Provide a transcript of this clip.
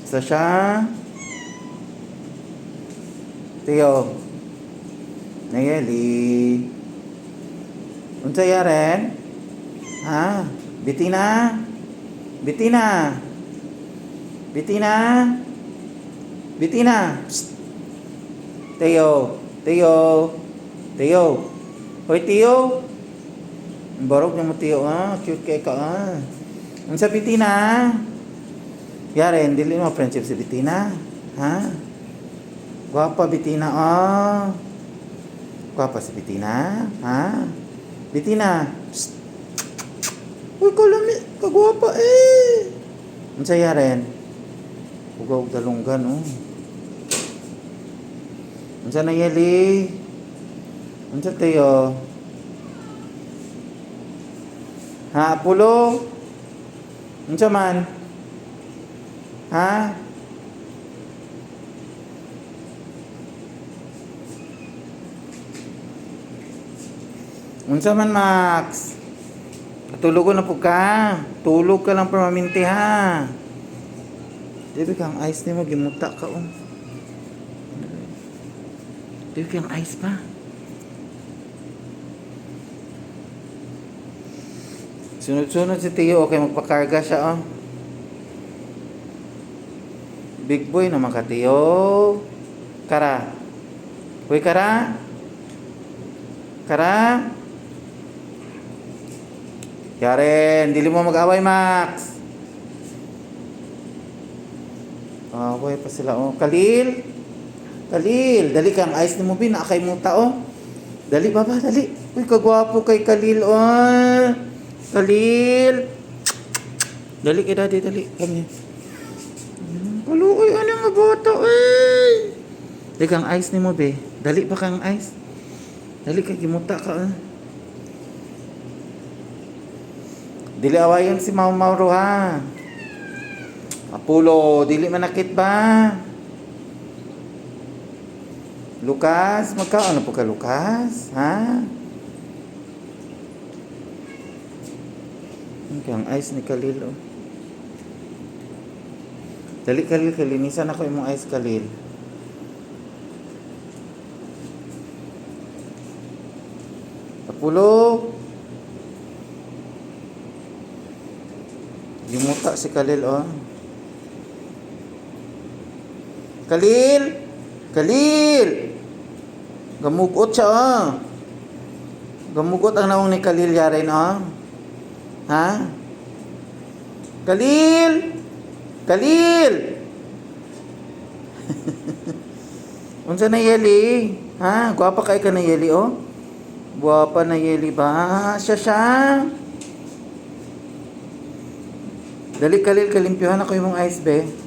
Sa siya. Tiyo. Nayeli. Unsa yaren? Ha? Bitina? Bitina? Bitina? Bitina? Psst. Tiyo. Tiyo. Tiyo. Hoy, Tiyo. Barog na mo, Tiyo, ah. Cute kay ka, ah. Unsa Bitina? Yaren, dili mo friendship si Bitina? Ha? Gwapa Bitina, ah. Gwapa si Bitina? Ha? Bitina? Psst. Uy, kalami. Kagwapa, eh. Unsa yaren? Ugaw dalunggan, oh. Unsa na yeli? Unsa tayo? Ha, Apulo? Unsa man? Ha? Unsa man, Max? Tulog na po ka. Tulog ka lang permanente, ha? Dibi kang ice ni mo, gimuta ka, oh. Dibi kang ice pa. Sunod-sunod si Tiyo, okay, magpakarga siya, oh. Big boy naman ka, Tiyo. Kara. Uy, Kara. Kara. Yaren, dili mo mag-away, Max. Away pa sila, oh. Khalil. Khalil, dali kang ice ni mo, bin. Nakakay mo tao. Dali, baba, dali. Uy, kagwapo kay Khalil, oh. Khalil. Dali kay daddy, dali. Kami. Kaluoy, ano nga bata, eh. Dali kang ice ni mo, be. Dali pa kang ice. Dali kay gimuta ka, eh. Dili awayan si Mauro, ha. Apulo, dili manakit ba? Lucas, magkaano po ka, Lucas? Ha? Ang ice ni Khalil, oh. Dali, Khalil, kalinisan ako yung ice, Khalil. Apulo. Gimuta si Khalil, oh. Khalil! Khalil! Gamugot siya, oh. Gamugot ang naong ni Khalil yarin, oh. Ha? Khalil! Khalil! Unsa na yeli? Ha? Gwapa kay ka na yeli, oh. Gwapa na yeli ba? Siya. Dali, Khalil, kalimpyohan ako yung ice, be.